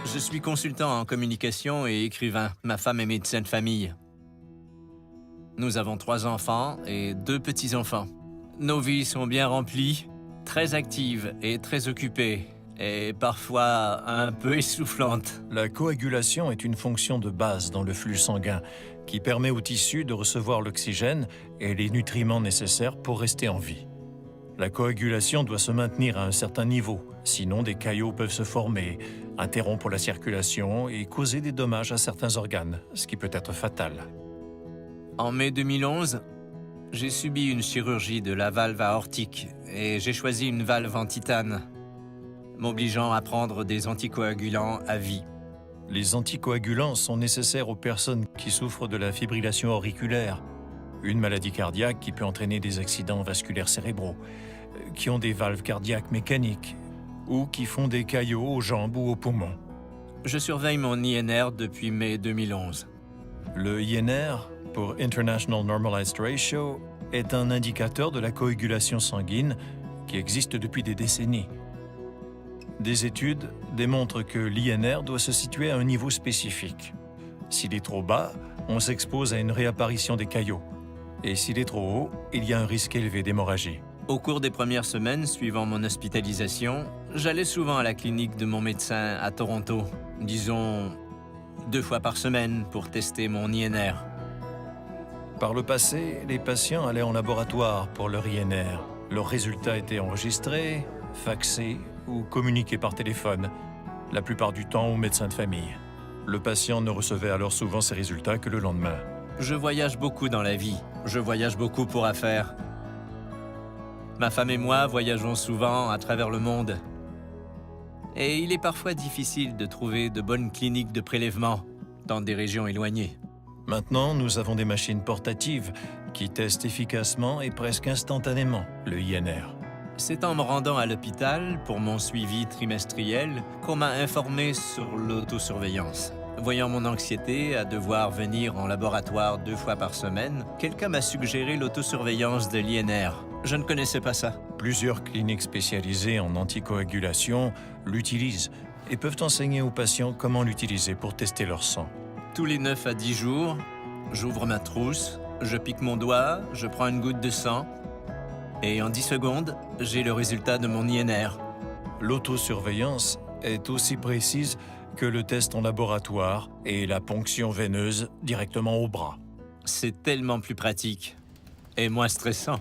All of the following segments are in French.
Je suis consultant en communication et écrivain. Ma femme est médecin de famille. Nous avons 3 enfants et 2 petits-enfants. Nos vies sont bien remplies, très actives et très occupées, et parfois un peu essoufflantes. La coagulation est une fonction de base dans le flux sanguin qui permet au tissu de recevoir l'oxygène et les nutriments nécessaires pour rester en vie. La coagulation doit se maintenir à un certain niveau, sinon des caillots peuvent se former, interrompre la circulation et causer des dommages à certains organes, ce qui peut être fatal. En mai 2011, j'ai subi une chirurgie de la valve aortique et j'ai choisi une valve en titane, m'obligeant à prendre des anticoagulants à vie. Les anticoagulants sont nécessaires aux personnes qui souffrent de la fibrillation auriculaire, une maladie cardiaque qui peut entraîner des accidents vasculaires cérébraux, qui ont des valves cardiaques mécaniques ou qui font des caillots aux jambes ou aux poumons. Je surveille mon INR depuis mai 2011. Le INR, pour International Normalized Ratio, est un indicateur de la coagulation sanguine qui existe depuis des décennies. Des études démontrent que l'INR doit se situer à un niveau spécifique. S'il est trop bas, on s'expose à une réapparition des caillots. Et s'il est trop haut, il y a un risque élevé d'hémorragie. Au cours des premières semaines suivant mon hospitalisation, j'allais souvent à la clinique de mon médecin à Toronto, disons 2 fois par semaine pour tester mon INR. Par le passé, les patients allaient en laboratoire pour leur INR. Leurs résultats étaient enregistrés, faxés ou communiqués par téléphone, la plupart du temps au médecin de famille. Le patient ne recevait alors souvent ses résultats que le lendemain. Je voyage beaucoup dans la vie. Je voyage beaucoup pour affaires. Ma femme et moi voyageons souvent à travers le monde. Et il est parfois difficile de trouver de bonnes cliniques de prélèvement dans des régions éloignées. Maintenant, nous avons des machines portatives qui testent efficacement et presque instantanément le INR. C'est en me rendant à l'hôpital pour mon suivi trimestriel qu'on m'a informé sur l'autosurveillance. Voyant mon anxiété à devoir venir en laboratoire 2 fois par semaine, quelqu'un m'a suggéré l'autosurveillance de l'INR. Je ne connaissais pas ça. Plusieurs cliniques spécialisées en anticoagulation l'utilisent et peuvent enseigner aux patients comment l'utiliser pour tester leur sang. Tous les 9 à 10 jours, j'ouvre ma trousse, je pique mon doigt, je prends une goutte de sang et en 10 secondes, j'ai le résultat de mon INR. L'autosurveillance est aussi précise que le test en laboratoire et la ponction veineuse directement au bras. C'est tellement plus pratique et moins stressant.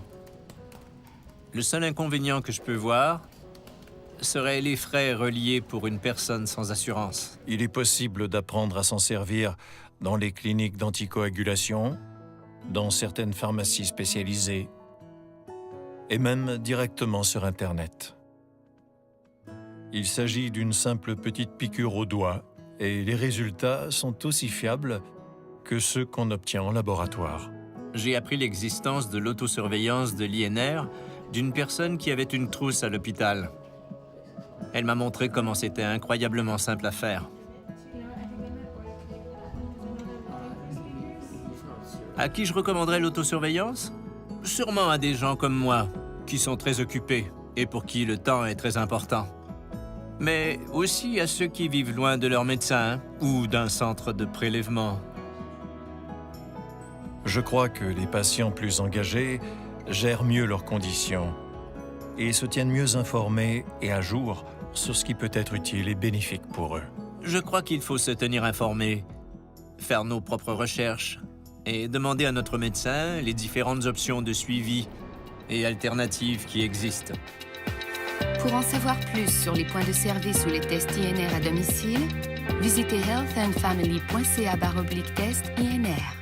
Le seul inconvénient que je peux voir serait les frais reliés pour une personne sans assurance. Il est possible d'apprendre à s'en servir dans les cliniques d'anticoagulation, dans certaines pharmacies spécialisées et même directement sur Internet. Il s'agit d'une simple petite piqûre au doigt et les résultats sont aussi fiables que ceux qu'on obtient en laboratoire. J'ai appris l'existence de l'autosurveillance de l'INR d'une personne qui avait une trousse à l'hôpital. Elle m'a montré comment c'était incroyablement simple à faire. À qui je recommanderais l'autosurveillance? Sûrement à des gens comme moi, qui sont très occupés et pour qui le temps est très important. Mais aussi à ceux qui vivent loin de leur médecin ou d'un centre de prélèvement. Je crois que les patients plus engagés gèrent mieux leurs conditions et se tiennent mieux informés et à jour sur ce qui peut être utile et bénéfique pour eux. Je crois qu'il faut se tenir informé, faire nos propres recherches et demander à notre médecin les différentes options de suivi et alternatives qui existent. Pour en savoir plus sur les points de service ou les tests INR à domicile, visitez healthandfamily.ca/test INR.